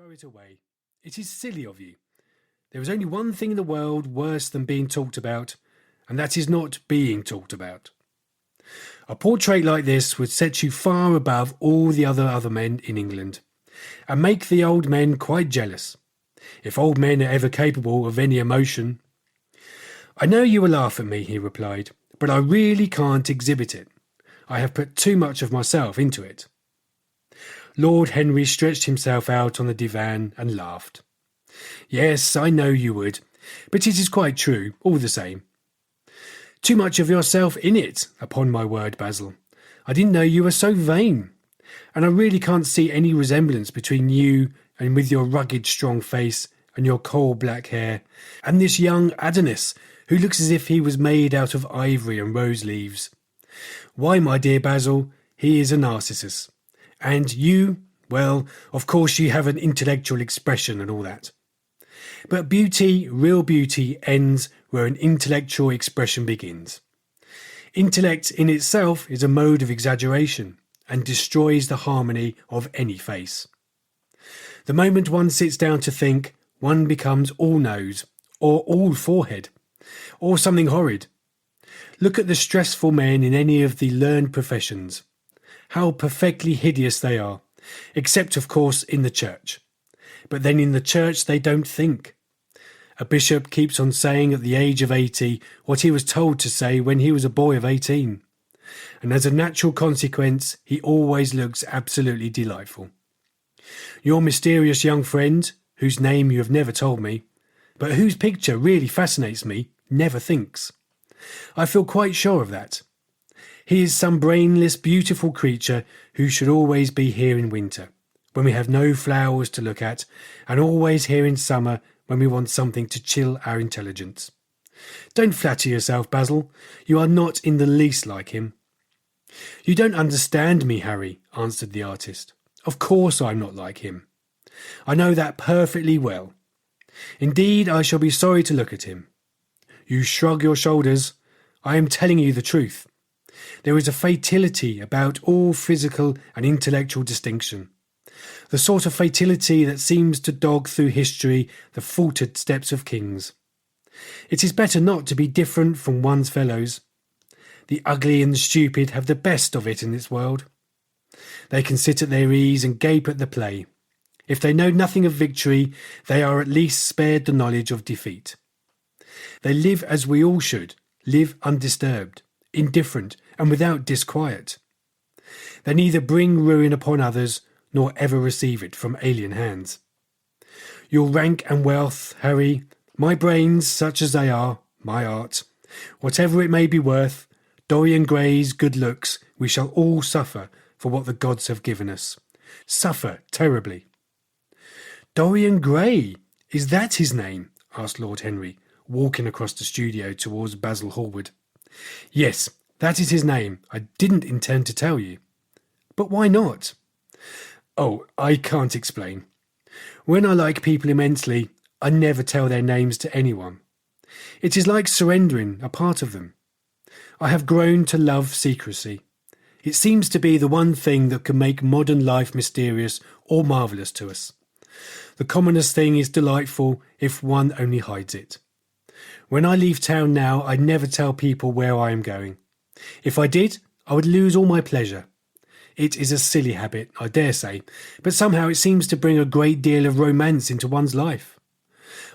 Throw it away. It is silly of you. There is only one thing in the world worse than being talked about, and that is not being talked about. A portrait like this would set you far above all the other men in England, and make the old men quite jealous, if old men are ever capable of any emotion. I know you will laugh at me, he replied, but I really can't exhibit it. I have put too much of myself into it. Lord Henry stretched himself out on the divan and laughed. Yes, I know you would, but it is quite true, all the same. Too much of yourself in it, upon my word, Basil. I didn't know you were so vain, and I really can't see any resemblance between you and with your rugged, strong face and your coal-black hair, and this young Adonis, who looks as if he was made out of ivory and rose leaves. Why, my dear Basil, he is a Narcissus. And you, well, of course you have an intellectual expression and all that. But beauty, real beauty, ends where an intellectual expression begins. Intellect in itself is a mode of exaggeration and destroys the harmony of any face. The moment one sits down to think, one becomes all nose, or all forehead, or something horrid. Look at the stressful men in any of the learned professions. How perfectly hideous they are, except of course in the church. But then in the church they don't think. A bishop keeps on saying at the age of 80 what he was told to say when he was a boy of 18. And as a natural consequence, he always looks absolutely delightful. Your mysterious young friend, whose name you have never told me, but whose picture really fascinates me, never thinks. I feel quite sure of that. He is some brainless, beautiful creature who should always be here in winter, when we have no flowers to look at, and always here in summer when we want something to chill our intelligence. Don't flatter yourself, Basil. You are not in the least like him. You don't understand me, Harry, answered the artist. Of course I'm not like him. I know that perfectly well. Indeed, I shall be sorry to look at him. You shrug your shoulders. I am telling you the truth. There is a fatality about all physical and intellectual distinction. The sort of fatality that seems to dog through history the faltered steps of kings. It is better not to be different from one's fellows. The ugly and the stupid have the best of it in this world. They can sit at their ease and gape at the play. If they know nothing of victory, they are at least spared the knowledge of defeat. They live as we all should, live undisturbed, indifferent, and without disquiet. They neither bring ruin upon others, nor ever receive it from alien hands. Your rank and wealth, Harry, my brains, such as they are, my art, whatever it may be worth, Dorian Gray's good looks, we shall all suffer for what the gods have given us. Suffer terribly. Dorian Gray, is that his name? Asked Lord Henry, walking across the studio towards Basil Hallward. Yes, that is his name. I didn't intend to tell you. But why not? Oh, I can't explain. When I like people immensely, I never tell their names to anyone. It is like surrendering a part of them. I have grown to love secrecy. It seems to be the one thing that can make modern life mysterious or marvellous to us. The commonest thing is delightful if one only hides it. When I leave town now, I never tell people where I am going. If I did, I would lose all my pleasure. It is a silly habit, I dare say, but somehow it seems to bring a great deal of romance into one's life.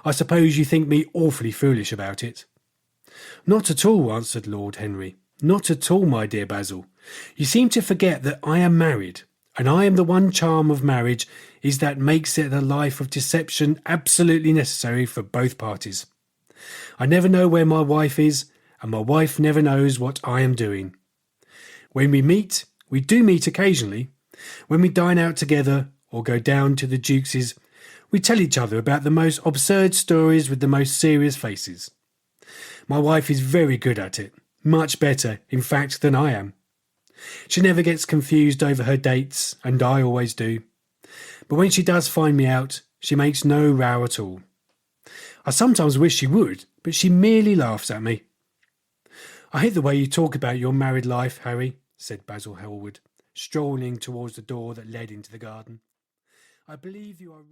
I suppose you think me awfully foolish about it. Not at all, answered Lord Henry. Not at all, my dear Basil. You seem to forget that I am married, and I am the one charm of marriage is that makes it a life of deception absolutely necessary for both parties. I never know where my wife is, and my wife never knows what I am doing. When we meet, we do meet occasionally. When we dine out together, or go down to the Duke's, we tell each other about the most absurd stories with the most serious faces. My wife is very good at it, much better, in fact, than I am. She never gets confused over her dates, and I always do. But when she does find me out, she makes no row at all. I sometimes wish she would, but she merely laughs at me. I hate the way you talk about your married life, Harry, said Basil Hallward, strolling towards the door that led into the garden. I believe you are really...